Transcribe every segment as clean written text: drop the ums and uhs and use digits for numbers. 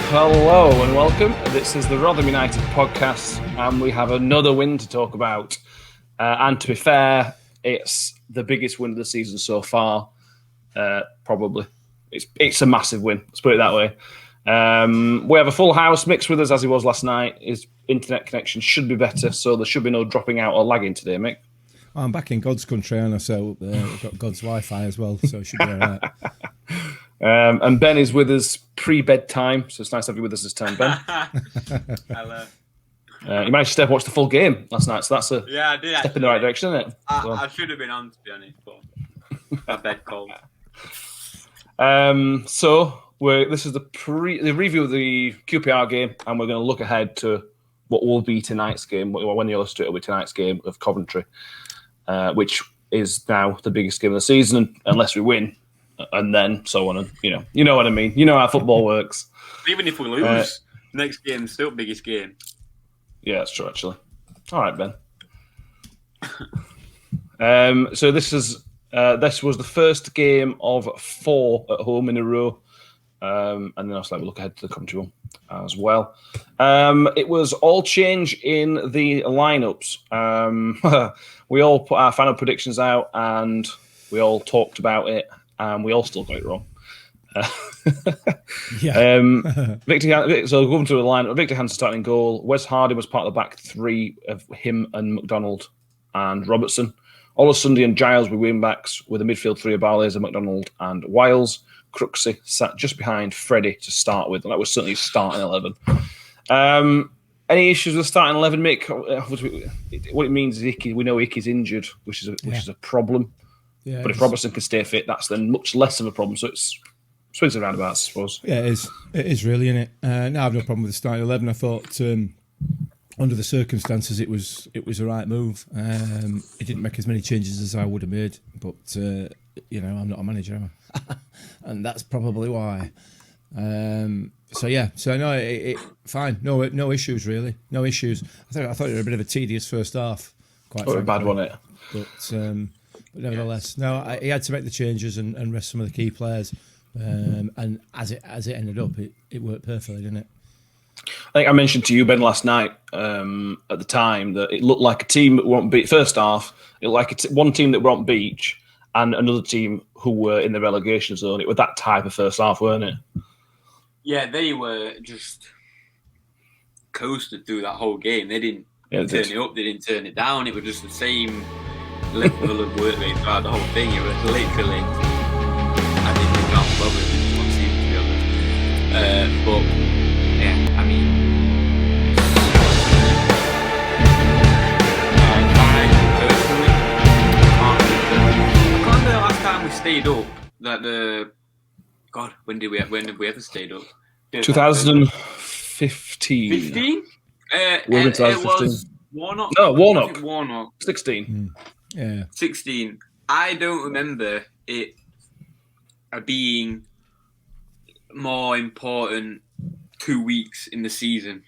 Hello and welcome. This is the Rotherham United podcast, and we have another win to talk about. And to be fair, it's the biggest win of the season so far. Probably, it's a massive win. Let's put it that way. We have a full house. Mixed with us as he was last night. His internet connection should be better, so there should be no dropping out or lagging today, Mick. I'm back in God's country, and so we've got God's Wi-Fi as well, so it should be all right. And Ben is with us pre-bedtime, so it's nice to have you with us this time, Ben. Hello. You managed to stay and watch the full game last night, so that's a I did step in the right direction, isn't it? I should have been on, to be honest, but my bed cold. This is the review of the QPR game, and we're going to look ahead to what will be tonight's game, when the illustrator will be tonight's game of Coventry, which is now the biggest game of the season, unless we win. And then so on, and you know what I mean. You know how football works. Even if we lose, next game's still biggest game. Yeah, that's true. Actually, all right, Ben. So this was the first game of 4 at home in a row, and then I'll slightly look ahead to the Coventry one as well. It was all change in the lineups. We all put our final predictions out, and we all talked about it. And we all still got it wrong. So going to the line, Victor Hansen starting in goal. Wes Harding was part of the back three of him and McDonald and Robertson. Olusunde and Giles were wing backs with a midfield three of Barlaser, McDonald and Wiles. Crooksey sat just behind Freddie to start with, and that was certainly starting 11. Any issues with starting 11, Mick? What it means is we know Icky's injured, which is a problem. Yeah, but if Robertson can stay fit, that's then much less of a problem. So it's swings and roundabouts, I suppose. Yeah, it is. It is really, isn't it? No, I have no problem with the starting 11. I thought under the circumstances, it was the right move. It didn't make as many changes as I would have made, but I'm not a manager, am I? And that's probably why. So no, fine. No issues really. No issues. I thought it was a bit of a tedious first half. Quite a bad one, it. But nevertheless, he had to make the changes and rest some of the key players. And as it ended up, it worked perfectly, didn't it? I think I mentioned to you, Ben, last night at the time that it looked like a team that won't beat. First half, it looked like one team that won't beach and another team who were in the relegation zone. It was that type of first half, weren't it? Yeah, they were just coasted through that whole game. They didn't turn it up, they didn't turn it down. It was just the same level of work rate throughout the whole thing. It was literally, I didn't know how to this one season, to be honest. But yeah, I mean, personally, I can't remember the last time we stayed up. When did we ever stayed up? 2015. 15? It was Warnock. No, Warnock. Warnock. 16. Yeah. 16. I don't remember it being more important 2 weeks in the season.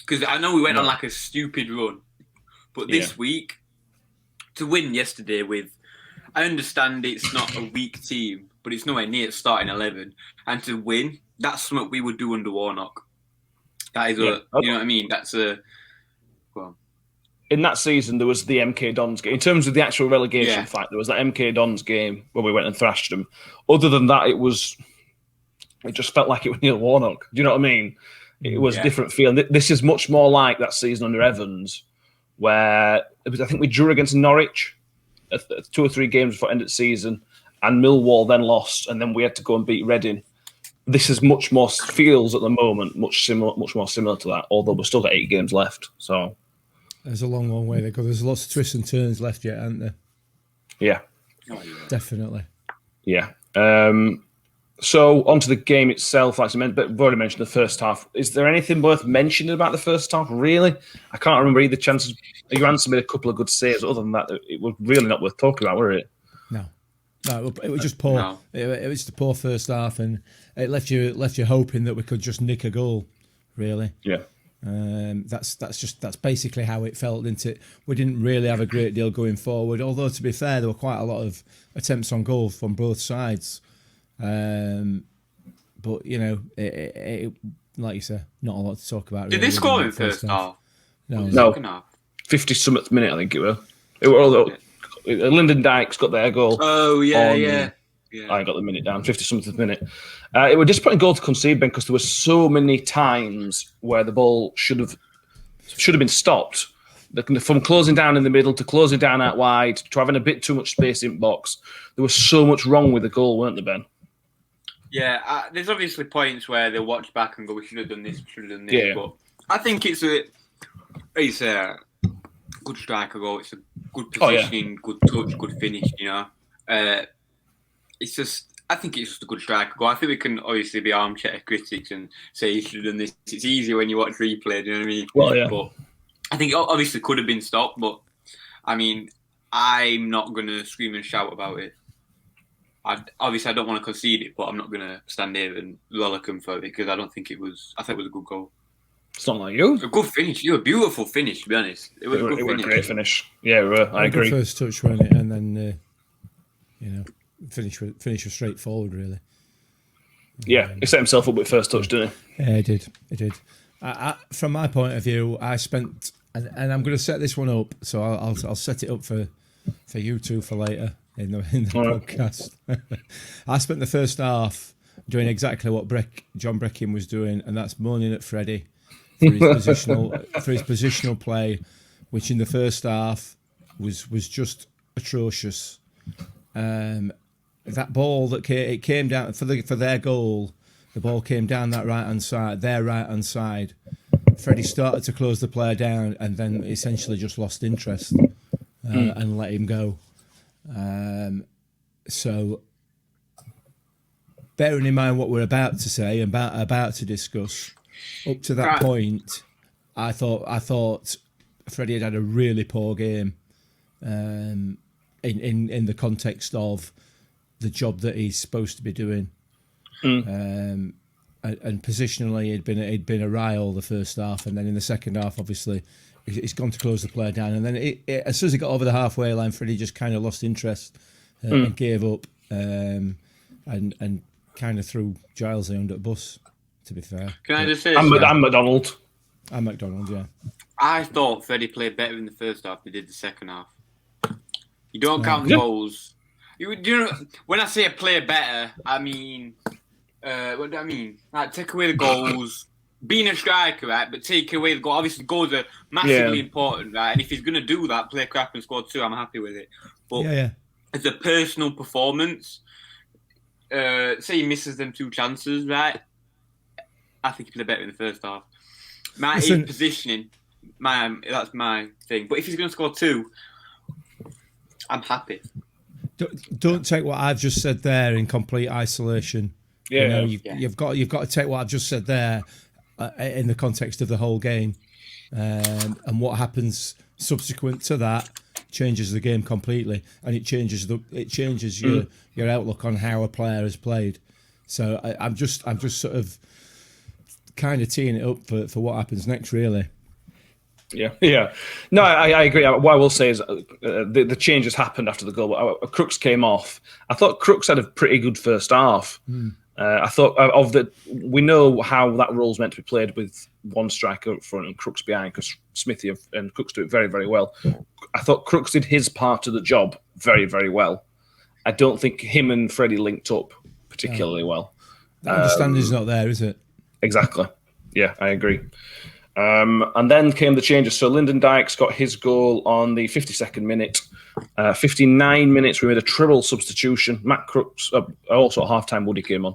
Because I know we went on like a stupid run. But this week, to win yesterday I understand it's not a weak team, but it's nowhere near starting 11. And to win, that's what we would do under Warnock. That is you know what I mean? That's in that season, there was the MK Dons game. In terms of the actual relegation fight, there was that MK Dons game where we went and thrashed them. Other than that, it just felt like it was Neil Warnock. Do you know what I mean? It was a different feeling. This is much more like that season under Evans, where I think we drew against Norwich 2 or 3 games before the end of the season, and Millwall then lost, and then we had to go and beat Reading. This is much more feels at the moment much more similar to that. Although we've still got 8 games left, so. There's a long way to go. There's lots of twists and turns left yet, aren't there? Yeah. Definitely. Yeah. So onto the game itself, like I mentioned, but we've already mentioned the first half. Is there anything worth mentioning about the first half? Really, I can't remember either. Chances your answer made a couple of good saves. Other than that, it was really not worth talking about, were it? No, it was just poor. No. It was just a poor first half, and it left you hoping that we could just nick a goal. Really. Yeah. That's basically how it felt, didn't it? We didn't really have a great deal going forward. Although to be fair, there were quite a lot of attempts on goal from both sides. But you know, like you say, not a lot to talk about. Did really, they score in in that first half? No. Second half? 50-something minute, I think it were. Lyndon Dykes got their goal. Oh, yeah. I got the minute down, 50-something minute. It was a disappointing goal to concede, Ben, because there were so many times where the ball should have been stopped. From closing down in the middle to closing down out wide to having a bit too much space in box. There was so much wrong with the goal, weren't there, Ben? Yeah, there's obviously points where they watch back and go, we should have done this, Yeah. But I think it's a good striker goal. It's a good positioning, good touch, good finish, you know. I think it's just a good striker goal. I think we can obviously be armchair critics and say you should have done this. It's easier when you watch replay, do you know what I mean? Well, yeah. But I think it obviously could have been stopped, but I mean, I'm not going to scream and shout about it. I don't want to concede it, but I'm not going to stand here and welcome for it because I think it was a good goal. It's not like you. A good finish. A beautiful finish, to be honest. It was a great finish. Yeah, I agree. First touch, wasn't it? And then, finish was straightforward, really. Yeah, he set himself up with first touch, didn't he? Yeah, he did. From my point of view, I spent, and I'm going to set this one up, so I'll set it up for you two for later in the podcast. I spent the first half doing exactly what John Breckin was doing, and that's moaning at Freddie for his positional play, which in the first half was just atrocious. That ball that came down for their goal, the ball came down that their right hand side. Freddie started to close the player down and then essentially just lost interest and let him go. So, bearing in mind what we're about to say and about to discuss, up to that point, I thought Freddie had a really poor game in the context of the job that he's supposed to be doing. And positionally, he'd been awry all the first half, and then in the second half, obviously, he's gone to close the player down, and then as soon as he got over the halfway line, Freddie just kind of lost interest and gave up, and kind of threw Giles under the bus. To be fair, can I just say, I'm McDonald. I'm McDonald. Yeah, I thought Freddie played better in the first half than he did the second half. You don't count goals. You know, when I say a player better, I mean, what do I mean? Like, take away the goals. Being a striker, right? But take away the goal. Obviously, goals are massively important, right? And if he's going to do that, play crap and score 2, I'm happy with it. But as a personal performance, say he misses them 2 chances, right? I think he played better in the first half. His positioning, that's my thing. But if he's going to score 2, I'm happy. Don't take what I've just said there in complete isolation. Yeah, you've got to take what I've just said there in the context of the whole game, and what happens subsequent to that changes the game completely, and it changes your outlook on how a player has played. So I'm just sort of kind of teeing it up for what happens next, really. Yeah. No, I agree. What I will say is the changes happened after the goal. Crooks came off. I thought Crooks had a pretty good first half. I thought we know how that role's meant to be played with one striker up front and Crooks behind, because Smithy and Crooks do it very, very well. I thought Crooks did his part of the job very, very well. I don't think him and Freddie linked up particularly well. The understanding's not there, is it? Exactly. Yeah, I agree. And then came the changes. So Lyndon Dykes got his goal on the 52nd minute. 59 minutes, we made a triple substitution. Matt Crooks, also at half-time, Woody came on.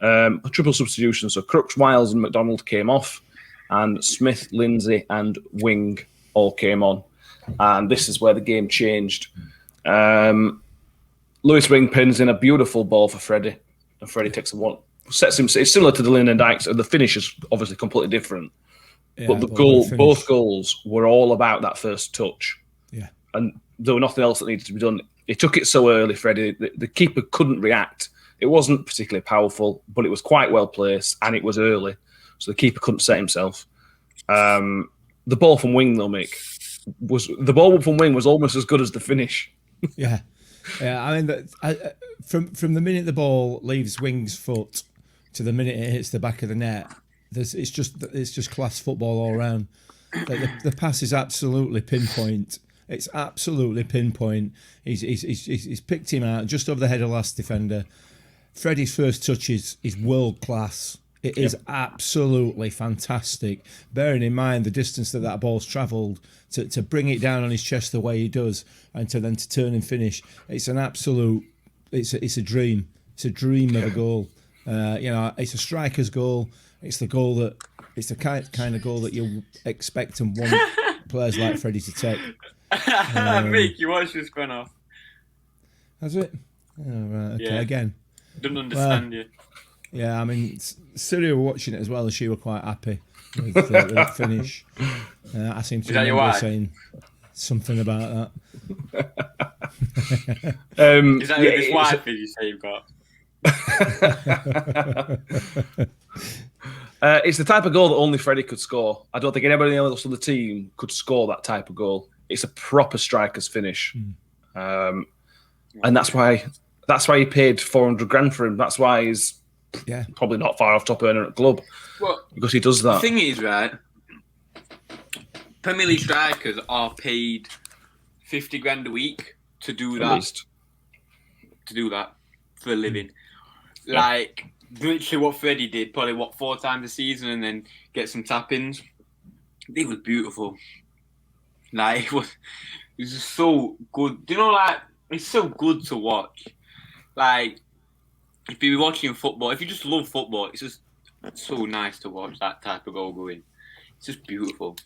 A triple substitution. So Crooks, Wiles and McDonald came off. And Smith, Lindsay and Wing all came on. And this is where the game changed. Lewis Wing pins in a beautiful ball for Freddie. And Freddie takes a one. Sets him. It's similar to the Lyndon Dykes. The finish is obviously completely different. Yeah, but both goals were all about that first touch. Yeah. And there was nothing else that needed to be done. He took it so early, Freddie. The keeper couldn't react. It wasn't particularly powerful, but it was quite well placed, and it was early, so the keeper couldn't set himself. The ball from Wing, though, Mick, was almost as good as the finish. Yeah. I mean, from the minute the ball leaves Wing's foot to the minute it hits the back of the net, it's just class football all round. The pass is absolutely pinpoint. It's absolutely pinpoint. He's picked him out just over the head of the last defender. Freddie's first touch is world class. It is absolutely fantastic. Bearing in mind the distance that ball's travelled to bring it down on his chest the way he does, and to turn and finish. It's an absolute. It's a dream. It's a dream of a goal. It's a striker's goal. It's the goal that. It's the kind of goal that you expect and want players like Freddie to take. Mick, you watched this going off. Has it? Oh, right. Okay. Yeah. Again. Don't understand you. Yeah, I mean, Syria were watching it as well, and she were quite happy with the finish. I seem to remember saying something about that. Is that this wife you say you've got? It's the type of goal that only Freddie could score. I don't think anybody else on the team could score that type of goal. It's a proper striker's finish, and that's why he paid 400 grand for him. That's why he's probably not far off top earner at the club, because he does that. The thing is, right, Premier League strikers are paid 50 grand a week to do that. To do that for a living. Like, literally what Freddie did, probably 4 times a season, and then get some tap-ins. It was beautiful. Like, it was just so good. You know, like, it's so good to watch. Like, if you're watching football, if you just love football, it's just so nice to watch that type of goal going. It's just beautiful.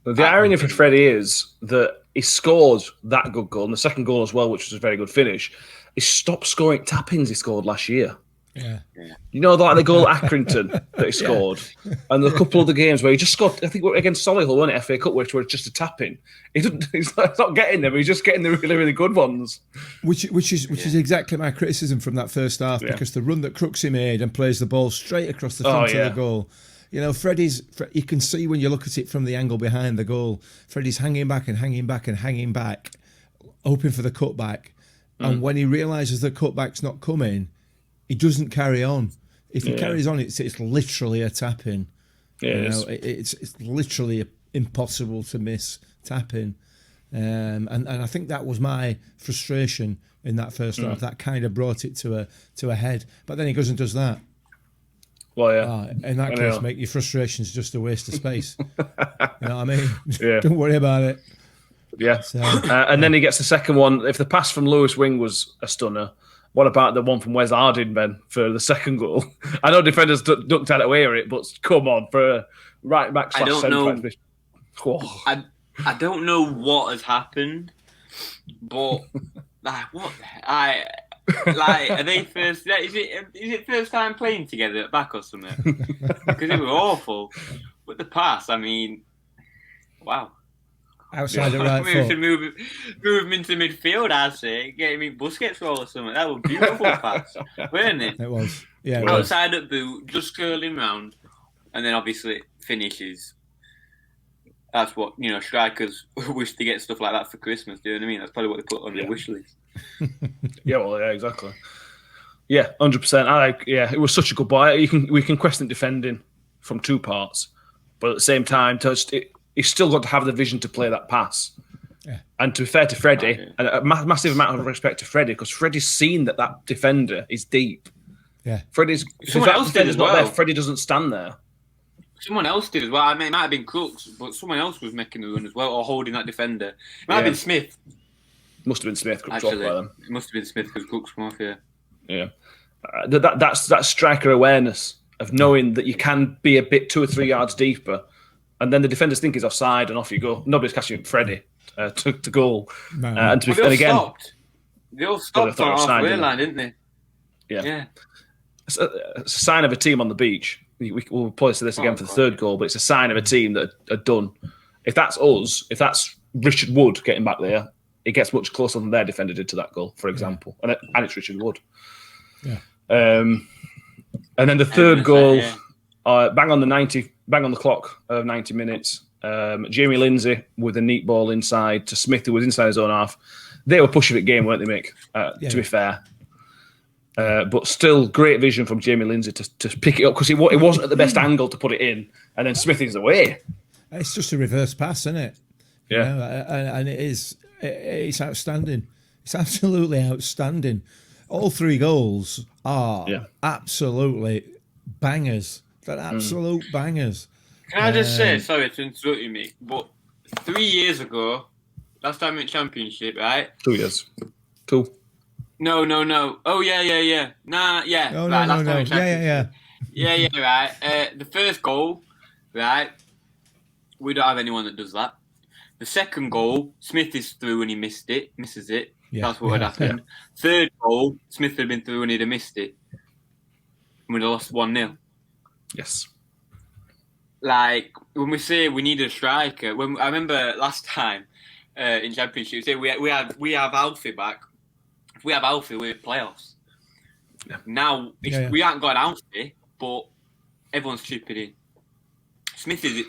The irony for Freddie is that he scored that good goal, and the second goal as well, which was a very good finish. He stopped scoring tap-ins he scored last year. Yeah. You know, like the goal at Accrington that he scored, and a couple of the games where he just scored. I think against Solihull, wasn't it, FA Cup, where it's just a tap-in. He's not getting them. He's just getting the really, really good ones. Which is exactly my criticism from that first half, because the run that Crooksy made and plays the ball straight across the front of the goal. You know, you can see when you look at it from the angle behind the goal, Freddie's hanging back and hanging back and hanging back, hoping for the cutback. And when he realises the cutback's not coming, he doesn't carry on. If he carries on, it's literally a tap-in. It's literally impossible to miss tap-in. And I think that was my frustration in that first half. That kind of brought it to a head. But then he goes and does that. Well, yeah. In that case, mate, your frustration's just a waste of space. You know what I mean? Don't worry about it. Yeah. So, and then he gets the second one. If the pass from Lewis Wing was a stunner, what about the one from Wes Harding, Ben, for the second goal? I know defenders ducked out away with it, but come on, for a right back / centre back. I don't know what has happened, but like what are they first? Is it first time playing together at back or something? Because it was awful. But the pass, I mean, wow. Outside the right foot. Move him into midfield, I'd say. Get him in Busquets role or something. That was a beautiful pass, wasn't it? It was. Yeah. Outside at boot, just curling round, and then obviously finishes. That's what, strikers wish to get stuff like that for Christmas. Do you know what I mean? That's probably what they put on their wish list. Yeah, exactly. Yeah, 100%. It was such a good buy. We can question defending from two parts, but at the same time, he's still got to have the vision to play that pass. Yeah. And to be fair to Freddie, and a massive amount of respect to Freddie, because Freddie's seen that defender is deep. Yeah. Someone else did as well. Not there, Freddie doesn't stand there. Someone else did as well. I mean, it might have been Crooks, but someone else was making the run as well, or holding that defender. It might have been Smith. Must have been Smith. Actually, it must have been Smith because Crooks come off here. Yeah. That's striker awareness of knowing that you can be a bit 2 or 3 yards deeper, and then the defenders think he's offside, and off you go. Nobody's catching Freddie to goal. No. And again, they all stopped on halfway line, didn't they? Yeah. It's a sign of a team on the beach. We'll probably say this again for the third goal, but it's a sign of a team that are done. If that's us, if that's Richard Wood getting back there, it gets much closer than their defender did to that goal, for example. And it's Richard Wood. Yeah. And then the third goal, bang on the clock of 90 minutes. Jamie Lindsay with a neat ball inside to Smith, who was inside his own half. They were pushing it game, weren't they, Mick? To be fair. But still, great vision from Jamie Lindsay to pick it up because it wasn't at the best angle to put it in, and then Smithy's away. It's just a reverse pass, isn't it? Yeah, and it's outstanding. It's absolutely outstanding. All 3 goals are absolutely bangers. They're absolute bangers. Can I just say, sorry to interrupt you, mate, but 3 years ago, last time in Championship, right? 2 years. 2. No. Oh, yeah. Nah, yeah. Oh, right, no. Yeah, right. The first goal, right? We don't have anyone that does that. The second goal, Smith is through and he misses it. Yeah. That's what had happened. Third goal, Smith had been through and he'd have missed it. And we'd have lost 1-0. Yes. Like, when we say we need a striker, I remember last time in Championship, we say we have Alfie back. If we have Alfie, we're playoffs. Yeah. Now, we haven't got an Alfie, but everyone's chipping in. Smith is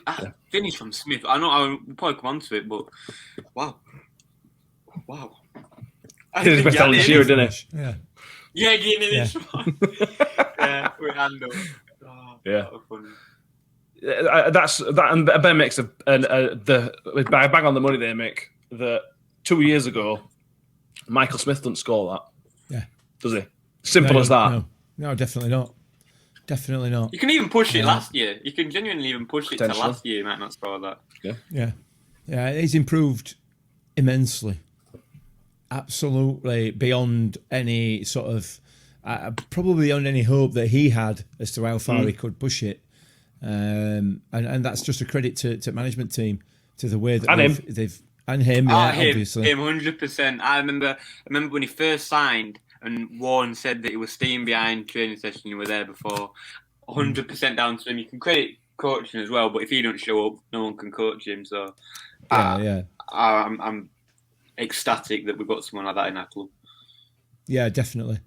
finish from Smith. I know I'll probably come on to it, but wow. He did his best on this year, didn't he? Yeah, getting in this one. Yeah, we're hand up. Oh, yeah. Funny. That's that, and Ben makes the bang on the money there, Mick. That 2 years ago, Michael Smith doesn't score that. Yeah, does he? Simple as that. No, definitely not. Definitely not. You can even push it last year. You can genuinely even push it to last year. You might not score that. Yeah. He's improved immensely. Absolutely beyond any sort of, probably beyond any hope that he had as to how far he could push it. And that's just a credit to management team, to the way that they've him, obviously. Him 100%. I remember when he first signed and Warren said that he was staying behind training session. You were there before. 100% down to him. You can credit coaching as well, but if he don't show up, no one can coach him. So I'm ecstatic that we've got someone like that in our club. Yeah, definitely,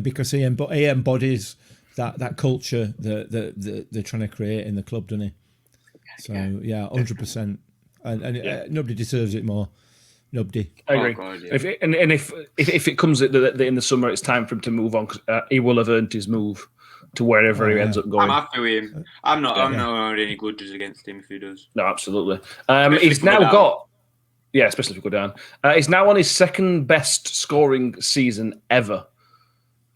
because he embodies that culture that they're trying to create in the club, doesn't he? So 100%, and nobody deserves it more. Nobody. I agree. God, yeah. If it comes in the summer, it's time for him to move on. He will have earned his move to wherever he ends up going. I'm happy with him. I'm not holding any grudges against him if he does. No, absolutely. He's now got. Yeah, especially if we go down. He's now on his second best scoring season ever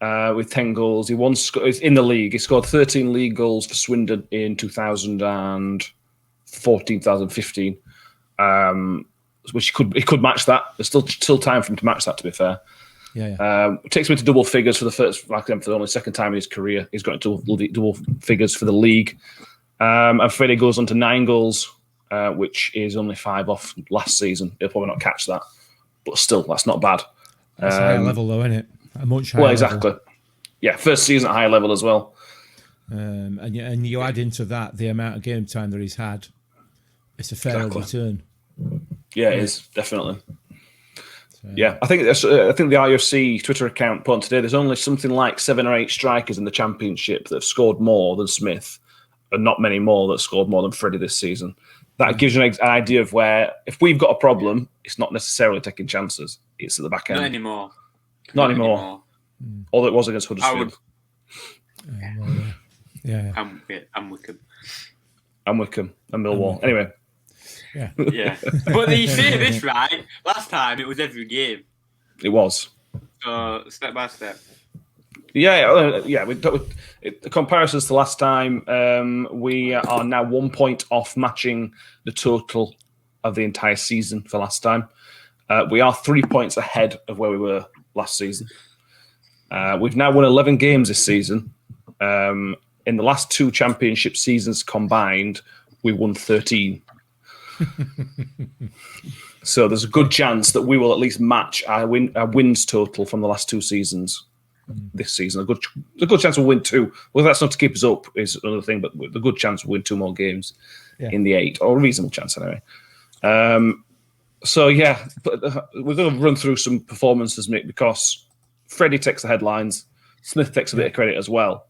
with 10 goals. He once in the league. He scored 13 league goals for Swindon in 2014, 2015, which he could match that. There's still time for him to match that, to be fair. It takes him to double figures for for the only second time in his career. He's got double figures for the league. And Freddie goes on to 9 goals. Which is only 5 off last season. He'll probably not catch that, but still, that's not bad. That's a higher level, though, isn't it? A much higher. Well, exactly. Level. Yeah, first season at high level as well. And you add into that the amount of game time that he's had. It's a fair return. Yeah, it is definitely. So, I think the IFC Twitter account put on today. There's only something like 7 or 8 strikers in the Championship that have scored more than Smith, and not many more that scored more than Freddie this season. That gives you an idea of where, if we've got a problem, it's not necessarily taking chances. It's at the back end. Not anymore. Not anymore. Although it was against Huddersfield. I'm Wickham. And Wickham. And Millwall. Anyway. Yeah. But you say this, right? Last time, it was every game. It was. So, step by step. The comparisons to last time, we are now 1 point off matching the total of the entire season for last time. We are 3 points ahead of where we were last season. We've now won 11 games this season. In the last 2 championship seasons combined, we won 13. So there's a good chance that we will at least match our wins total from the last 2 seasons. This season, a good chance we'll win 2. Well, that's not to keep us up is another thing, but the good chance we'll win 2 more games in the 8, or a reasonable chance anyway. But we're going to run through some performances, Mick, because Freddie takes the headlines, Smith takes a bit of credit as well.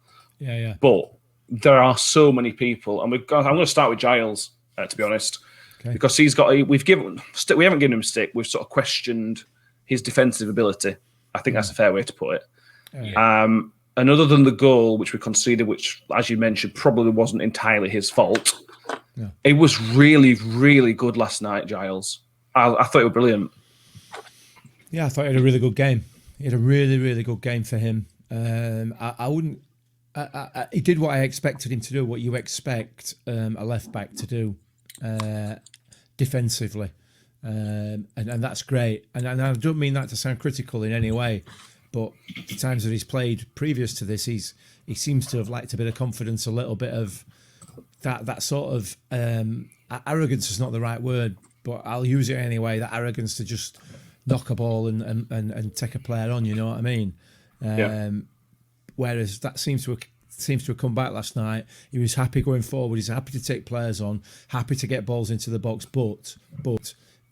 But there are so many people, and I'm going to start with Giles, to be honest, because we haven't given him stick. We've sort of questioned his defensive ability. I think that's a fair way to put it. And other than the goal, which we conceded, which, as you mentioned, probably wasn't entirely his fault, it was really, really good last night, Giles. I thought it was brilliant. Yeah, I thought he had a really good game. He had a really, really good game for him. I wouldn't. He did what I expected him to do, what you expect a left back to do defensively, and that's great. And I don't mean that to sound critical in any way, but the times that he's played previous to this, he seems to have lacked a bit of confidence, a little bit of that sort of arrogance is not the right word, but I'll use it anyway. That arrogance to just knock a ball and take a player on. You know what I mean? Whereas that seems to have come back last night. He was happy going forward. He's happy to take players on, happy to get balls into the box, but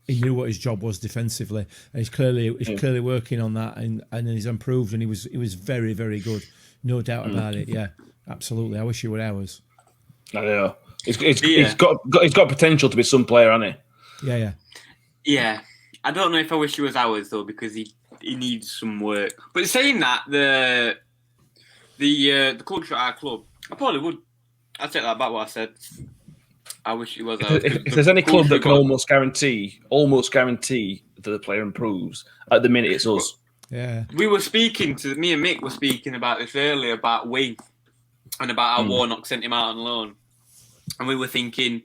he knew what his job was defensively, and he's clearly working on that, and he's improved, and he was very, very good, no doubt about it. Yeah, absolutely. I wish he were ours. I know. He's got potential to be some player, hasn't he? Yeah. I don't know if I wish he was ours though, because he needs some work. But saying that, the culture at our club, I probably would. I take that back. What I said. I wish he was ours. If there's any club that can almost guarantee that the player improves, at the minute it's us. Yeah. We were speaking me and Mick were speaking about this earlier about Wing and about how Warnock sent him out on loan, and we were thinking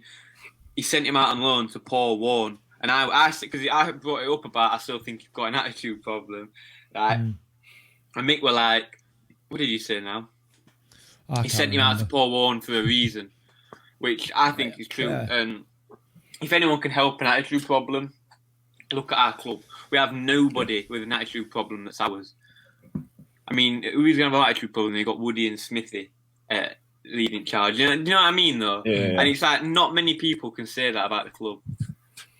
he sent him out on loan to Paul Warne. And I because I brought it up about I still think you've got an attitude problem, right? And Mick were like, "What did you say now?" He sent him out to Paul Warne for a reason, which I think is true. Yeah. And if anyone can help an attitude problem, look at our club. We have nobody with an attitude problem that's ours. I mean, who's going to have an attitude problem? You've got Woody and Smithy leading charge. Do you know what I mean, though? Yeah. And it's like not many people can say that about the club.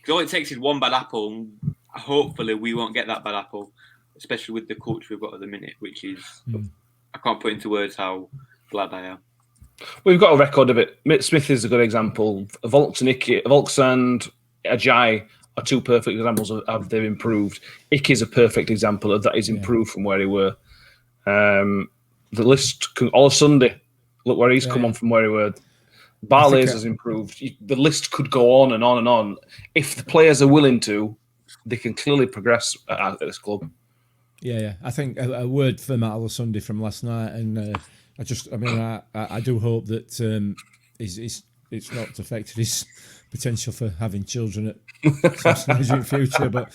All it takes is one bad apple, and hopefully we won't get that bad apple, especially with the culture we've got at the minute, which is, I can't put into words how glad I am. We've got a record of it. Smith is a good example. Volks and Ajay are two perfect examples of they've improved. Icky's a perfect example of that. He's improved from where he were. The list, all Sunday, look where he's come on from where he were. Barley's has improved. The list could go on and on and on. If the players are willing to, they can clearly progress at this club. Yeah. I think a word for Matt Sunday from last night, and I do hope that it's not affected his potential for having children at some stage in the future. But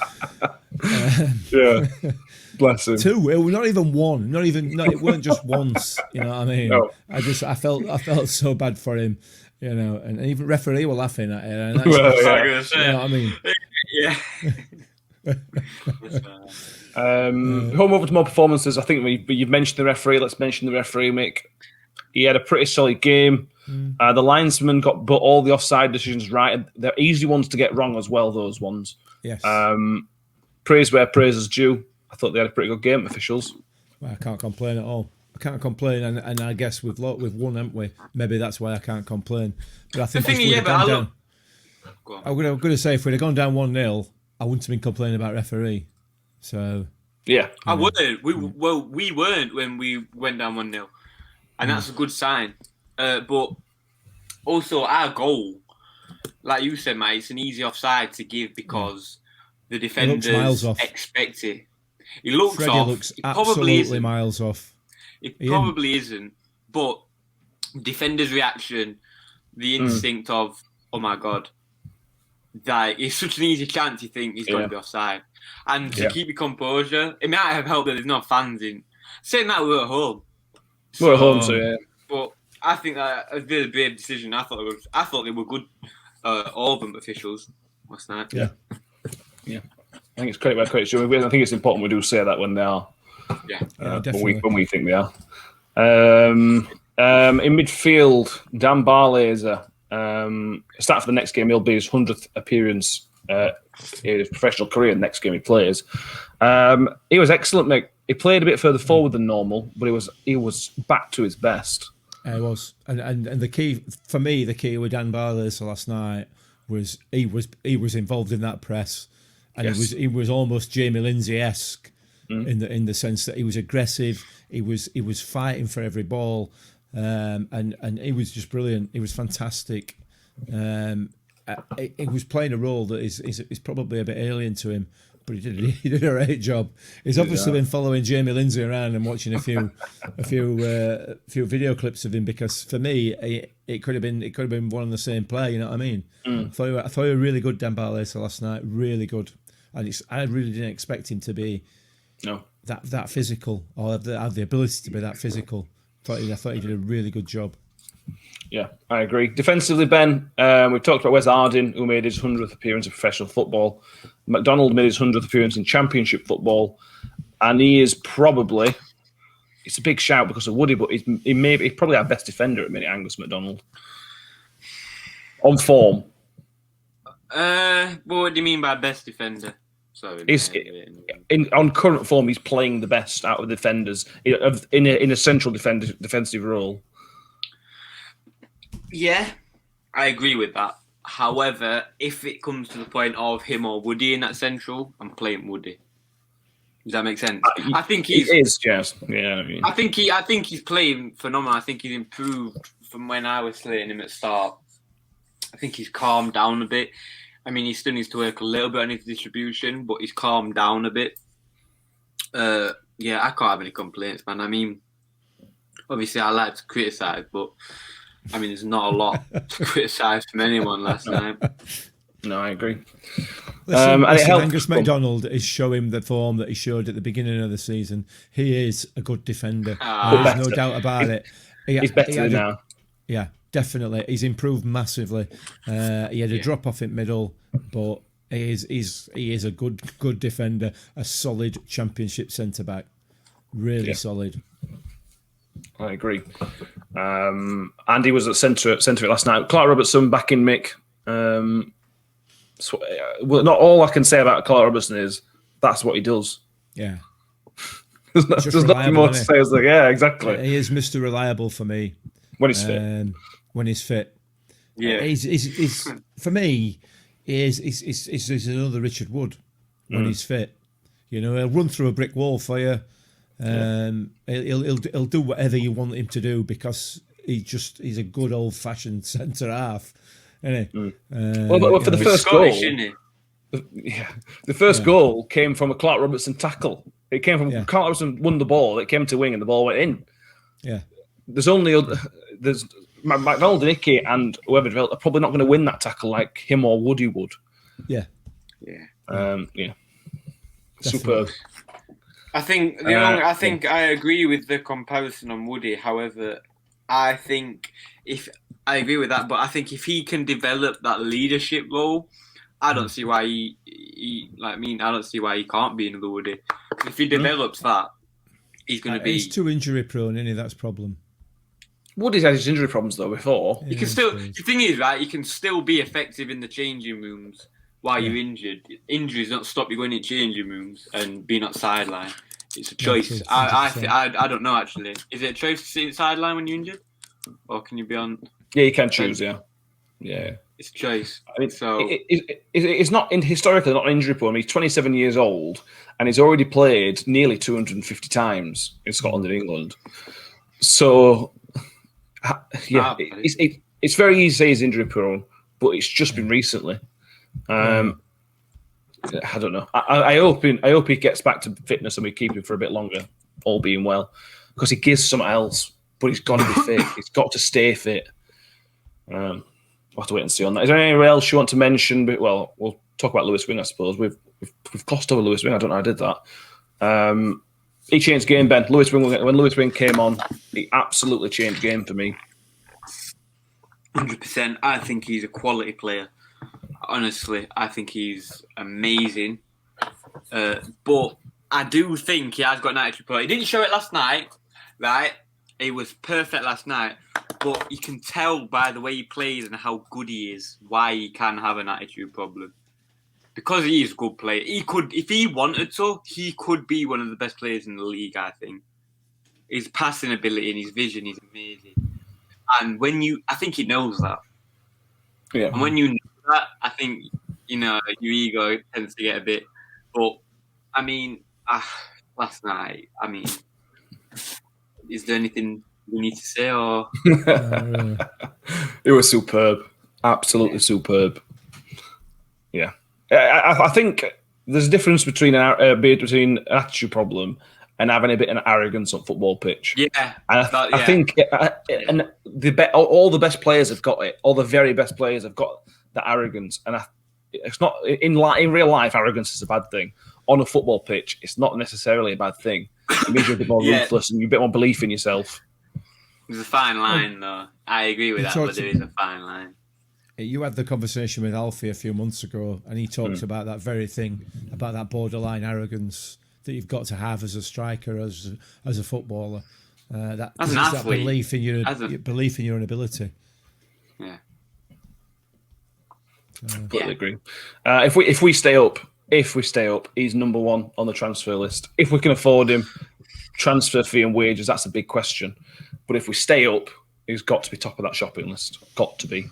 bless him. Two, it was not even one. It weren't just once. You know what I mean? No. I felt so bad for him. You know, and even referee were laughing at it. And that's, you know what I mean? Home over to more performances. I think you've mentioned the referee. Let's mention the referee, Mick. He had a pretty solid game. The linesman got all the offside decisions right. They're easy ones to get wrong as well, those ones. Yes. Praise where praise is due. I thought they had a pretty good game, officials. Well, I can't complain at all. I can't complain, and I guess we've won, haven't we? Maybe that's why I can't complain. But I think I'm going to say if we'd have gone down 1-0, I wouldn't have been complaining about referee. So yeah, I wouldn't. We weren't when we went down 1-0, and that's a good sign. But also our goal, like you said, mate, it's an easy offside to give because the defenders expect it. He looks Freddie off. Looks absolutely miles off. It probably isn't, but defender's reaction, the instinct of, oh my God, that it's such an easy chance you think he's going to be offside. And to keep your composure, it might have helped that there's no fans in. Saying that, we're at home. We're at home, so yeah. But I think that a really brave decision. I thought they were good, all of them officials last night. Yeah. I think it's credit where credit's due. I think it's important we do say that when they are. When we think they are. In midfield, Dan Barlaser, start for the next game. He'll be his 100th appearance in his professional career. Next game he plays. He was excellent, mate. He played a bit further forward than normal, but he was back to his best. He was, and the key for me, the key with Dan Barlaser last night was he was involved in that press, and he was almost Jamie Lindsay-esque. in the sense that he was aggressive. He was fighting for every ball, and he was just brilliant. He was fantastic. He was playing a role that is probably a bit alien to him, but he did a great job. He's obviously been following Jamie Lindsay around and watching a few video clips of him, because for me it could have been one and the same player. You know what I mean? I thought he were really good, Dembele, last night. Really good, and I really didn't expect him to be that physical, or have the ability to be that physical. I thought he did a really good job. Yeah, I agree. Defensively, Ben, we've talked about Wes Harding, who made his 100th appearance in professional football. McDonald made his 100th appearance in Championship football, and he is probably, it's a big shout because of Woody, but he's probably our best defender at the minute, Angus McDonald. On form. What do you mean by best defender? Sorry. On current form, he's playing the best out of the defenders in a central defensive role. Yeah, I agree with that. However, if it comes to the point of him or Woody in that central, I'm playing Woody. Does that make sense? I think he is, yes. Yeah, I mean. I think he's playing phenomenal. I think he's improved from when I was slating him at start. I think he's calmed down a bit. I mean, he still needs to work a little bit on his distribution, but he's calmed down a bit. Yeah, I can't have any complaints, man. I mean, obviously, I like to criticise, but I mean, there's not a lot to criticise from anyone last night. No, I agree. Listen, Angus McDonald is showing the form that he showed at the beginning of the season. He is a good defender. There's no doubt about it. He's better now. Yeah, definitely. He's improved massively. He had a drop off in middle, but he is a good defender, a solid Championship centre back. Really solid. I agree. Andy was at centre last night. Clark Robertson back in Mick. Well, not all I can say about Clark Robertson is that's what he does. Yeah. There's nothing more to say. Yeah, exactly. He is Mr. Reliable for me. When he's fit. When he's fit. Yeah. He's for me, he's another Richard Wood when he's fit. You know, he'll run through a brick wall for you. He'll do whatever you want him to do because he's a good old fashioned centre half, isn't he? Well, for the first Scottish, goal, isn't he? The first goal came from a Clark Robertson tackle. It came from Clark Robertson won the ball. It came to wing and the ball went in. Yeah. There's McDonald and Icky and whoever developed are probably not going to win that tackle like him or Woody would. Yeah. Superb. I think I agree with the comparison on Woody. However, I agree with that, but I think if he can develop that leadership role, I don't see why I don't see why he can't be another Woody. If he develops that, he's going to be. He's too injury prone, isn't he? That's the problem. Woody's had his injury problems though before. You can still. The thing is, right? You can still be effective in the changing rooms while you're injured. Injuries don't stop you going in changing rooms and being on sideline. It's a choice. I don't know actually. Is it a choice to sit in sideline when you're injured, or can you be on? Yeah, you can choose. Yeah. It's a choice. I mean, so it's not historically not injury prone. He's 27 years old and he's already played nearly 250 times in Scotland and England. So, it's very easy to say he's injury prone, but it's just been recently. I don't know. I hope he gets back to fitness and we keep him for a bit longer, all being well, because he gives something else. But he's got to be fit. He's got to stay fit. We'll have to wait and see on that. Is there anything else you want to mention? But, well, we'll talk about Lewis Wing, I suppose. We've glossed over Lewis Wing. I don't know how I did that. He changed game, Ben. When Lewis Wing came on, he absolutely changed game for me. 100%. I think he's a quality player. Honestly, I think he's amazing. But I do think he has got an attitude problem. He didn't show it last night, right? He was perfect last night. But you can tell by the way he plays and how good he is why he can have an attitude problem. Because he is a good player. He could, if he wanted to, he could be one of the best players in the league, I think. His passing ability and his vision is amazing. And I think he knows that. Yeah. And when you know that, I think, your ego tends to get a bit. But, I mean, last night. I mean, is there anything we need to say? Or Really. It was superb, absolutely superb. Yeah, I think there's a difference between between an attitude problem and having a bit of arrogance on football pitch. yeah, I think and all the best players have got it. All the very best players have got that arrogance, and it's not in real life. Arrogance is a bad thing. On a football pitch, it's not necessarily a bad thing. It means you're a bit more ruthless and you're a bit more belief in yourself. There's a fine line, though. I agree with that, but there is a fine line. You had the conversation with Alfie a few months ago, and he talked about that very thing, about that borderline arrogance that you've got to have as a striker, as a footballer. That belief in your own ability. Yeah, completely agree. If we stay up, he's number one on the transfer list. If we can afford him, transfer fee and wages, that's a big question. But if we stay up, he's got to be top of that shopping list. Got to be.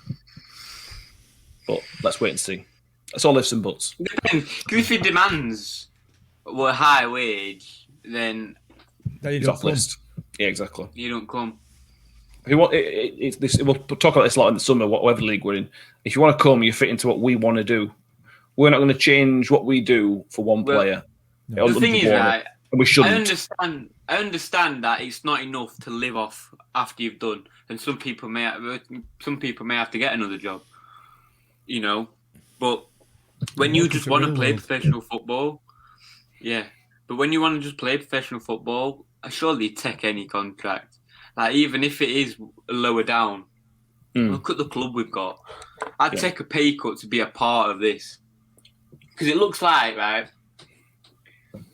But let's wait and see. That's all ifs and buts. Because if he demands a high wage, then you don't top list. Yeah, exactly. You don't come. We'll talk about this a lot in the summer, whatever league we're in. If you want to come, you fit into what we want to do. We're not going to change what we do for one player. No. The thing is, right, and we shouldn't. I understand that it's not enough to live off after you've done, and some people may have to get another job. You know, but when you just want to play professional football, but when you want to just play professional football, I surely take any contract. Like, even if it is lower down, look at the club we've got. I'd take a pay cut to be a part of this. Because it looks like, right,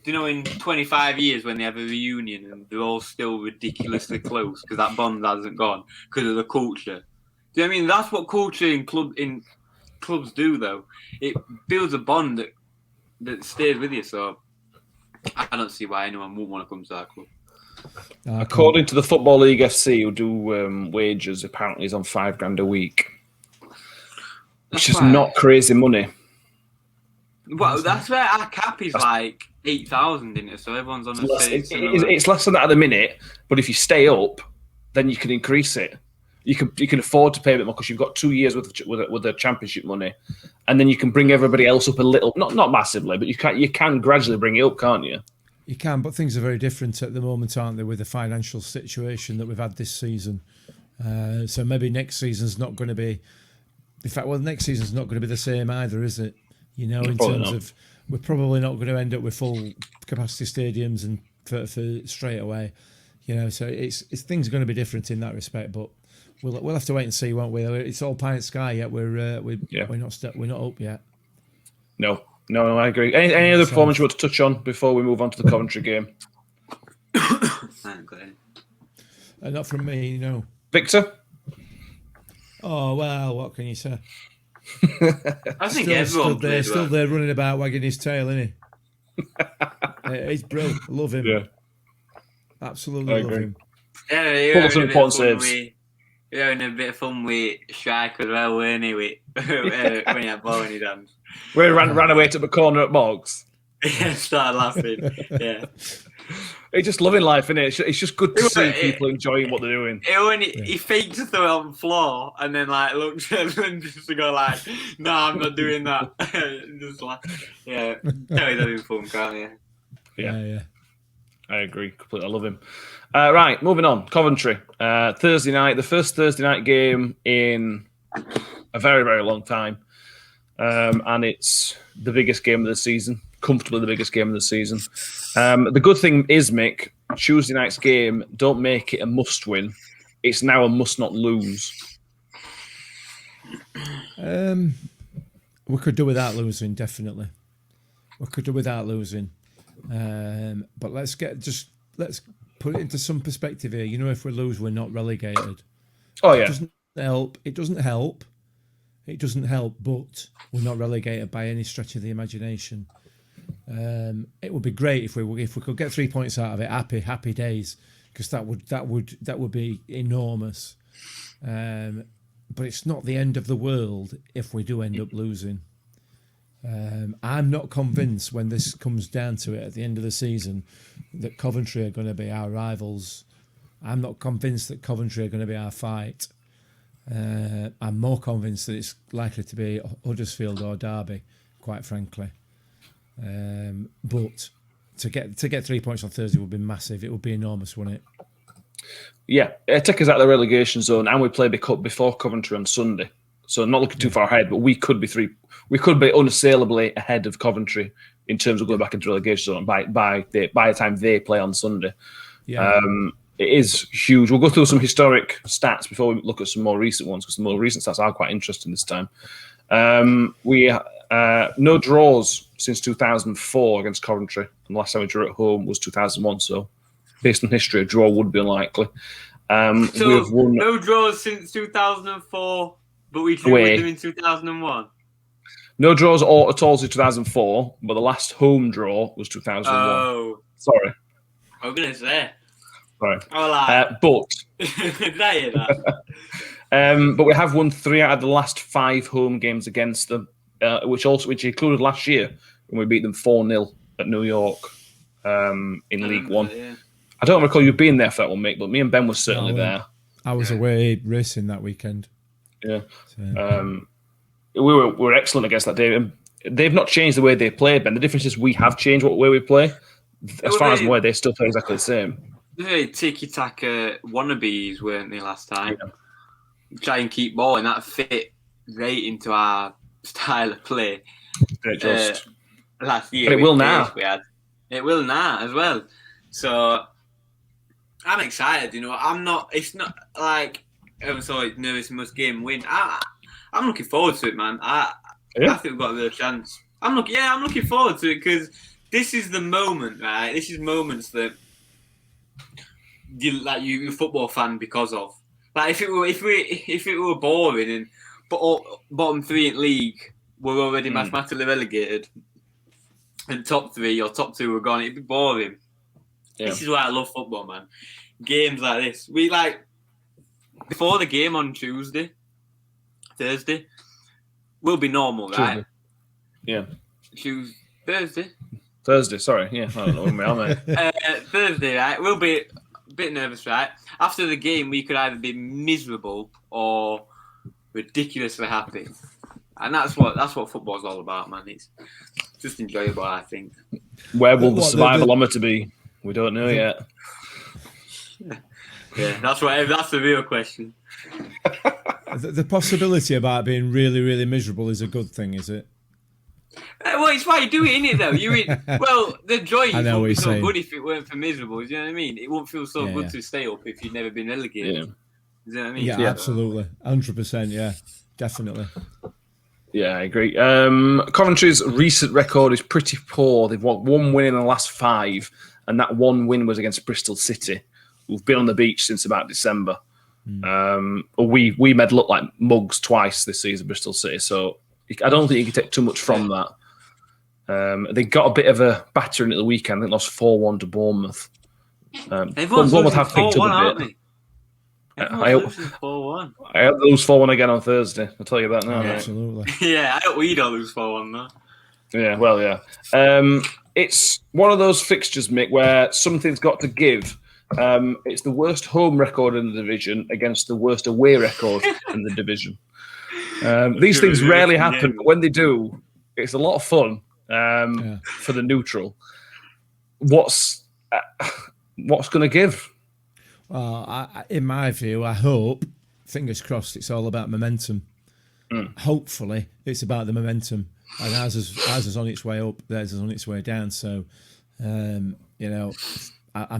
you know, in 25 years when they have a reunion and they're all still ridiculously close because that bond hasn't gone because of the culture. Do you know what I mean? That's what culture in clubs do, though. It builds a bond that stays with you. So I don't see why anyone wouldn't want to come to our club. According to the Football League FC, who do wages, apparently is on $5,000 a week, which is not crazy money. Well, that's where our cap is like 8,000 in it, so everyone's on the same. It's less than that at the minute, but if you stay up, then you can increase it. You can afford to pay a bit more because you've got 2 years with the championship money, and then you can bring everybody else up a little, not massively, but you can gradually bring it up, can't you? You can, but things are very different at the moment, aren't they, with the financial situation that we've had this season. So maybe next season's not going to be. In fact, next season's not going to be the same either, is it? You know, in terms of we're probably not going to end up with full capacity stadiums and for straight away. You know, so it's things are going to be different in that respect, but. We'll have to wait and see, won't we? It's all pie in the sky yet. We're not up yet. No, I agree. Any other performance you want to touch on before we move on to the Coventry game? Not from me, no. Victor? Oh well, what can you say? I think everyone still there running about, wagging his tail, isn't he? He's brilliant. I love him. Yeah, absolutely love him. Yeah, you're having a bit of fun with Strike as well, weren't he? When he had ball in his hands. Where he ran away to the corner at Moggs. Yeah, started laughing. Yeah. He's just loving life, isn't it? It's just good to see people enjoying what they're doing. He faked to throw it on the floor and then looks at him just to go no, I'm not doing that. Just yeah. He's having fun, can't you? Yeah. I agree completely. I love him. Right, moving on. Coventry. Thursday night, the first Thursday night game in a very, very long time. And it's the biggest game of the season. Comfortably the biggest game of the season. The good thing is, Mick, Tuesday night's game, don't make it a must-win. It's now a must-not-lose. We could do without losing, definitely. We could do without losing. But let's put it into some perspective here. You know, if we lose, we're not relegated. Oh yeah. It doesn't help, but we're not relegated by any stretch of the imagination. It would be great if we could get 3 points out of it. Happy days, because that would be enormous. But it's not the end of the world if we do end up losing. I'm not convinced when this comes down to it at the end of the season that Coventry are going to be our rivals. I'm not convinced that Coventry are going to be our fight. I'm more convinced that it's likely to be Huddersfield or Derby, quite frankly. But to get 3 points on Thursday would be massive. It would be enormous, wouldn't it? Yeah, it take us out of the relegation zone, and we play before Coventry on Sunday. So not looking too far ahead, but we could be unassailably ahead of Coventry in terms of going back into relegation zone by the time they play on Sunday. Yeah. It is huge. We'll go through some historic stats before we look at some more recent ones, because the more recent stats are quite interesting this time. We no draws since 2004 against Coventry, and the last time we drew at home was 2001. So, based on history, a draw would be unlikely. So we have won no draws since 2004, but we drew with them in 2001. No draws at all since 2004, but the last home draw was 2001. Oh, sorry. I was gonna say. Sorry. But did I hear that? But we have won 3 out of the last 5 home games against them, which included last year when we beat them 4-0 at New York in League One. Yeah. I don't recall you being there for that one, Mick, but me and Ben were certainly there. I was away racing that weekend. Yeah. So. We were excellent against that day. They've not changed the way they play, Ben. The difference is we have changed what way we play. As far as I'm aware, they still play exactly the same. Very tiki-taka wannabes, weren't they, last time? Yeah. Try and keep ball, and that fit right into our style of play. Last year. But it will now. It will now as well. So I'm excited. It's not like I'm so nervous. Must game win. I'm looking forward to it, man. I think we've got a real chance. I'm looking forward to it because this is the moment, right? This is moments that you're a football fan because of. Like if it were boring and bottom 3 in league were already mathematically relegated, and top 3 or top 2 were gone, it'd be boring. Yeah. This is why I love football, man. Games like this, we before the game on Thursday, will be normal, right? Tuesday. Yeah. Thursday, sorry. Yeah, I don't know where we are, mate. Thursday, right? We'll be a bit nervous, right? After the game, we could either be miserable or ridiculously happy. And that's what football's all about, man. It's just enjoyable, I think. Where will the survivalometer be? We don't know yet. Yeah, that's the real question. The possibility about being really, really miserable is a good thing, is it? Well, it's why you do it, isn't it, though? Well, the joy wouldn't be so good if it weren't for miserable. Do you know what I mean? It wouldn't feel so good to stay up if you'd never been relegated. Yeah. You know what I mean? Yeah, absolutely. 100%, yeah. Definitely. Yeah, I agree. Coventry's recent record is pretty poor. They've won 1 win in the last 5, and that 1 win was against Bristol City, who've been on the beach since about December. We made look like mugs twice this season, Bristol City, so I don't think you can take too much from that. They got a bit of a battering at the weekend. They lost 4-1 to Bournemouth. Bournemouth have picked up a bit. I hope 4-1. I hope they lose 4-1 again on Thursday. I'll tell you that now. Yeah, absolutely. Yeah, I hope we don't lose 4-1 though. Yeah, well, yeah. It's one of those fixtures, Mick, where something's got to give. It's the worst home record in the division against the worst away record in the division. These things rarely happen, but when they do, it's a lot of fun for the neutral. What's going to give? Well, in my view, I hope, fingers crossed, it's all about momentum. Hopefully, it's about the momentum. And ours is on its way up, theirs is on its way down. So, I'm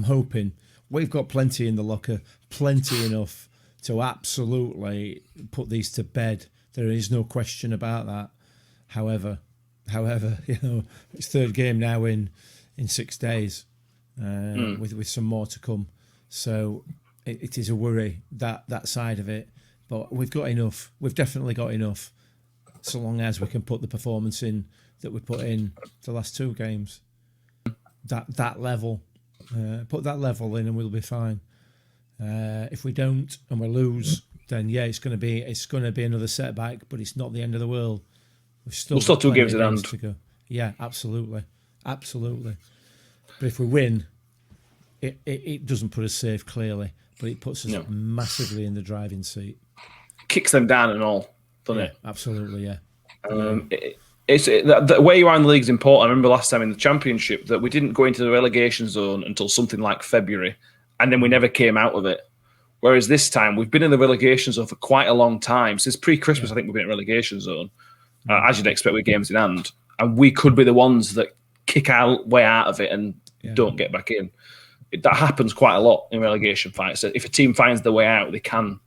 hoping we've got plenty in the locker, plenty enough to absolutely put these to bed. There is no question about that. However, it's third game now in 6 days, with some more to come. So it is a worry, that side of it. But we've got enough. We've definitely got enough, so long as we can put the performance in that we put in the last 2 games. That level, put that level in, and we'll be fine. If we don't and we lose, then it's going to be another setback. But it's not the end of the world. We've still We've still got 2 plenty games of in hand. to go. Yeah, absolutely. Absolutely. But if we win, it doesn't put us safe, clearly, but it puts us massively in the driving seat. Kicks them down and all, doesn't it? Absolutely, yeah. The way you are in the league is important. I remember last time in the Championship that we didn't go into the relegation zone until something like February, and then we never came out of it. Whereas this time, we've been in the relegation zone for quite a long time. Since pre-Christmas, I think we've been in relegation zone, as you'd expect with games in hand. And we could be the ones that kick our way out of it and don't get back in. That happens quite a lot in relegation fights. So if a team finds their way out, they can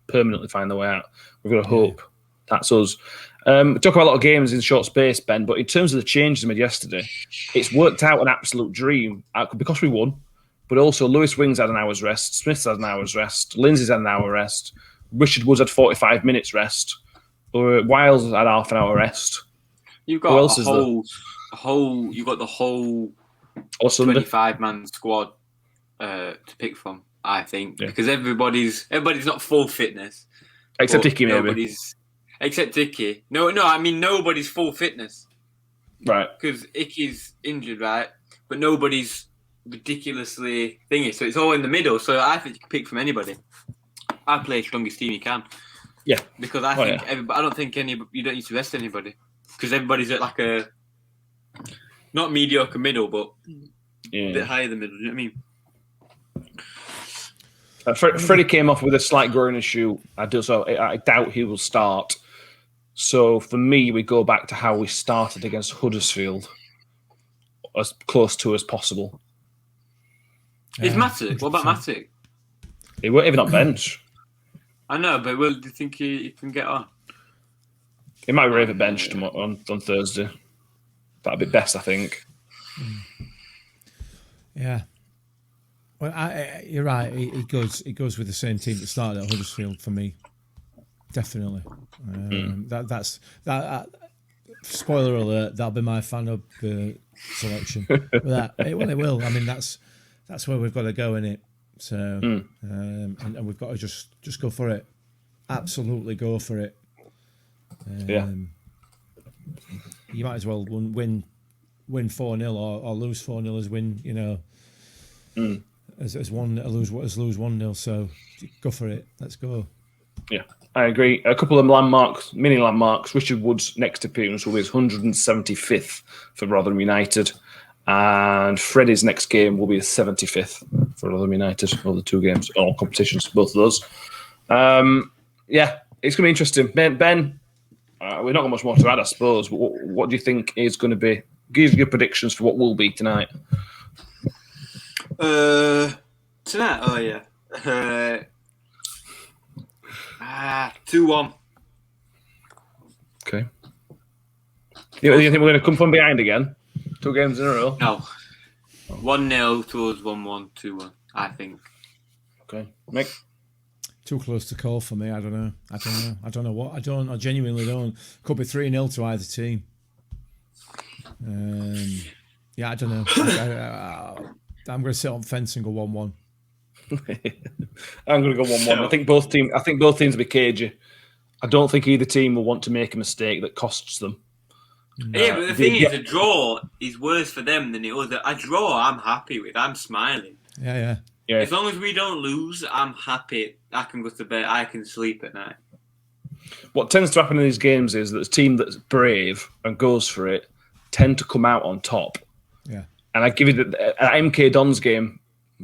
permanently find their way out. We've got to hope that's us. We talk about a lot of games in short space, Ben, but in terms of the changes made yesterday, it's worked out an absolute dream because we won. But also, Lewis Wings had an hour's rest, Smith's had an hour's rest, Lindsay's had an hour rest, Richard Woods had 45 minutes rest, Wiles had half an hour rest. You've got you've got the whole 25-man squad to pick from, I think, because everybody's not full fitness, except Icky, maybe. Except Icky. No, I mean nobody's full fitness, right? Because Icky's injured, right? But nobody's ridiculously thingy, so it's all in the middle. So I think you can pick from anybody. I play strongest team you can. Yeah, because I think I don't think you don't need to rest anybody because everybody's at like a not mediocre middle, but a bit higher than middle. Do you know what I mean? Freddie came off with a slight groin issue. I doubt he will start. So for me, we go back to how we started against Huddersfield, as close to as possible. Is Matic? What about Matic? He won't even on bench. I know, but do you think he can get on? He might be even benched on Thursday. That'd be best, I think. Yeah. Well, you're right. It goes with the same team that started at Huddersfield for me. Definitely. That's spoiler alert. That'll be my fan of selection. It will. I mean, that's where we've got to go in it. So, and we've got to just go for it. Absolutely go for it. You might as well win 4-0 or lose 4-0 as win. You know, as lose 1-0. So go for it. Let's go. Yeah, I agree. A couple of mini landmarks. Richard Wood's next appearance will be his 175th for Rotherham United. And Freddie's next game will be his 75th for Rotherham United, all the 2 games, all competitions, both of those. It's going to be interesting. Ben, we've not got much more to add, I suppose. But what do you think is going to be? Give your predictions for what will be tonight. Tonight? Oh, yeah. 2-1. Okay. You think we're going to come from behind again? 2 games in a row? No. 1-0 towards 1-1, 2-1, I think. Okay. Mick? Too close to call for me. I don't know. I genuinely don't. Could be 3-0 to either team. I don't know. I'm going to sit on fence and go 1-1. I'm going to go 1-1. I think both teams will be cagey. I don't think either team will want to make a mistake that costs them. Yeah, but the thing is, a draw is worse for them than it was. A draw, I'm happy with. I'm smiling. Yeah. As long as we don't lose, I'm happy. I can go to bed. I can sleep at night. What tends to happen in these games is that the team that's brave and goes for it tend to come out on top. Yeah. And I give you at MK Don's game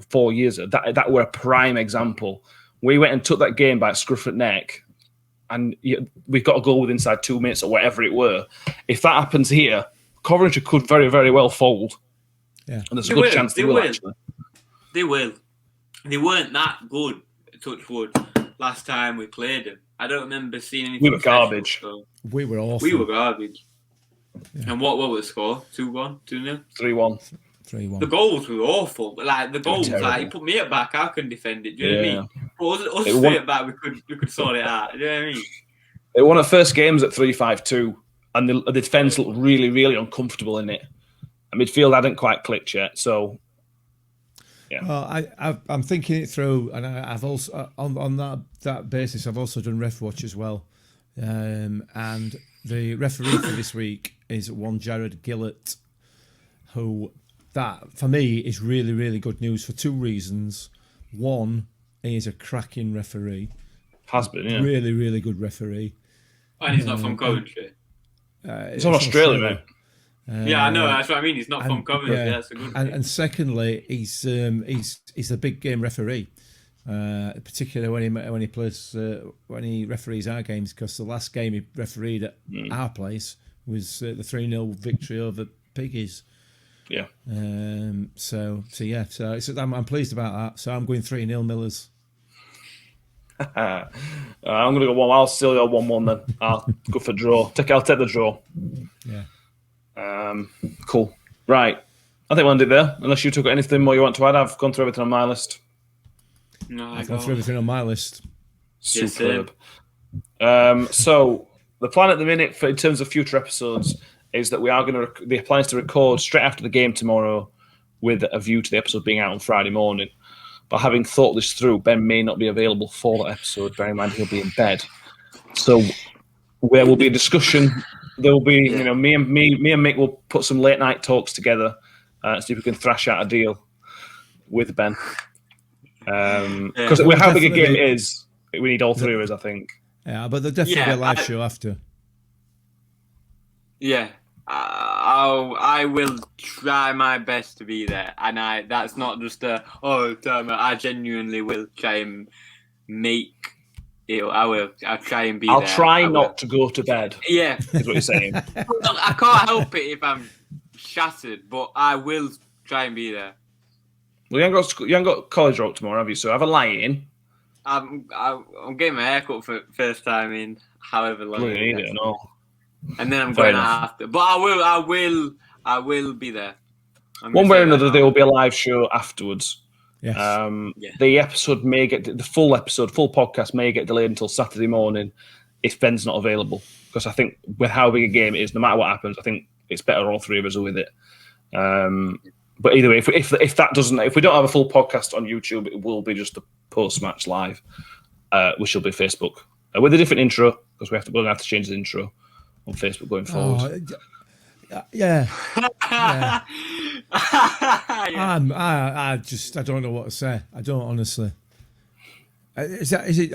4 years ago, that were a prime example. We went and took that game by a scruff of neck. And we've got a goal with inside 2 minutes or whatever it were. If that happens here, Coventry could very, very well fold. Yeah, and there's a good chance they will. Actually, they will. They weren't that good, touch wood, last time we played them. I don't remember seeing anything. We were garbage. So. We were awful. We were garbage. Yeah. And what was the score? 2-1, 2-0, 3-1. 3-1. The goals were awful. Like the goals, you put me at back, I couldn't defend it. Do you know what I mean? But us straight at back, we could sort it out. Do you know what I mean? It won at first games at 3-5-2, and the defence looked really, really uncomfortable in it. And midfield hadn't quite clicked yet, so yeah. Well, I'm thinking it through, and I've also on that basis, I've also done ref watch as well. And the referee for this week is one Jared Gillett, who, that for me is really, really good news for two reasons. One, he is a cracking referee. Has been, yeah. Really, really good referee. And he's not from Coventry. It's from Australia, mate. Yeah, I know. That's what I mean. He's not from Coventry. Yeah, that's a good thing. And secondly, he's a big game referee, particularly when he plays when he referees our games. Because the last game he refereed at our place was the 3-0 victory over Piggies. Yeah. So I'm pleased about that. So I'm going 3-0 Millers. I'm going to go 1. I'll still go 1-1 then. I'll go for draw. I'll take the draw. Yeah. Cool. Right. I think we'll end it there. Unless you took anything more you want to add, I've gone through everything on my list. No, I've gone through everything on my list. Superb. So the plan at the minute, in terms of future episodes, is that we are going to the plan is to record straight after the game tomorrow, with a view to the episode being out on Friday morning. But having thought this through, Ben may not be available for that episode. Bear in mind he'll be in bed. So there will be a discussion. There will be, me and Mick will put some late night talks together, see if we can thrash out a deal with Ben. Because how big a game it is, we need all three of us, I think. Yeah, but there'll definitely be a live show after. Yeah. I will try my best to be there, and that's not just I genuinely will try and make it. I'll try and be there. I'll try not to go to bed. Yeah, is what you're saying. I can't help it if I'm shattered, but I will try and be there. Well, you haven't got college rock tomorrow, have you? So have a lie in. I'm getting my haircut for first time in however long. You need it and all. And then I'm going out after. But I will be there. One way or another, there will be a live show afterwards. Yes. The episode may get the full podcast may get delayed until Saturday morning if Ben's not available. Because I think with how big a game it is, no matter what happens, I think it's better all three of us are with it. But either way, if that doesn't, if we don't have a full podcast on YouTube, it will be just a post-match live, which will be Facebook with a different intro because we're going to have to change the intro on Facebook going forward. Yeah. I don't know what to say. I don't honestly. Is it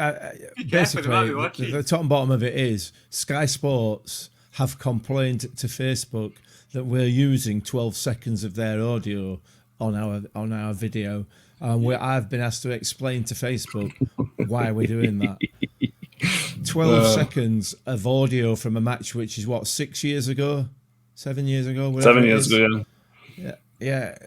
basically the top and bottom of it is Sky Sports have complained to Facebook that we're using 12 seconds of their audio on our video. I've been asked to explain to Facebook why we're doing that. 12 seconds of audio from a match which is what, 7 years ago? 7 years ago, yeah.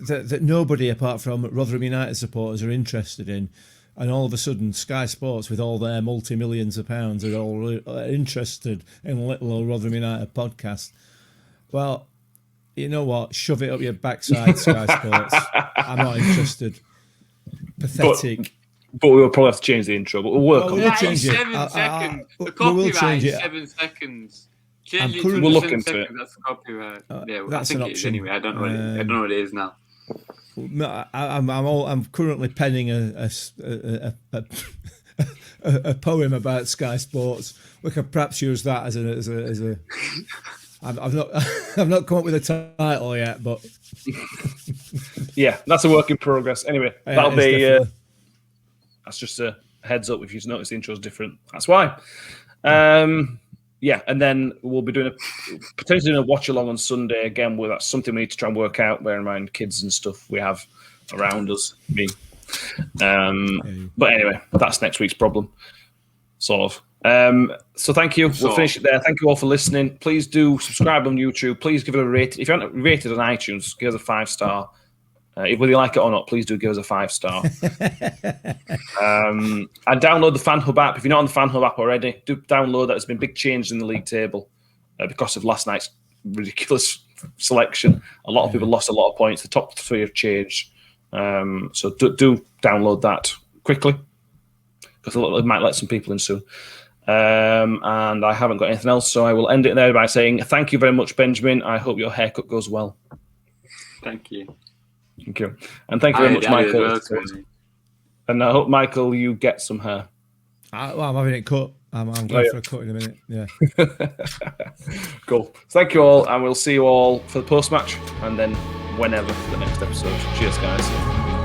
That nobody apart from Rotherham United supporters are interested in, and all of a sudden Sky Sports with all their multi-millions of pounds are all interested in little old Rotherham United podcast. Well, you know what? Shove it up your backside, Sky Sports. I'm not interested. Pathetic. But we will probably have to change the intro, but we'll work on it. We'll change it. 7 seconds. The copyright is 7 seconds. Change it to we'll look into it. That's the copyright. That's an option. Anyway, I don't know what it is now. I'm currently penning a poem about Sky Sports. We could perhaps use that as a. I've not come up with a title yet, but yeah, that's a work in progress. Anyway, that'll be. That's just a heads up if you've noticed the intro's different. That's why. Yeah, and then we'll be potentially doing a watch along on Sunday again. That's something we need to try and work out. Bear in mind kids and stuff we have around us. But anyway, that's next week's problem, sort of. So thank you. We'll finish it there. Thank you all for listening. Please do subscribe on YouTube. Please give it a rate. If you haven't rated on iTunes, give us a 5-star. Whether you like it or not, please do give us a 5-star. And download the Fan Hub app. If you're not on the Fan Hub app already, do download that. There's been big changes in the league table because of last night's ridiculous selection. A lot of people lost a lot of points. The top 3 have changed. So do download that quickly because it might let some people in soon. And I haven't got anything else, so I will end it there by saying thank you very much, Benjamin. I hope your haircut goes well. Thank you. Thank you. And thank you very much, Michael. And I hope, Michael, you get some hair. I'm having it cut. I'm going yeah. for a cut in a minute. Yeah. Cool. Thank you all, and we'll see you all for the post match, and then whenever for the next episode. Cheers, guys.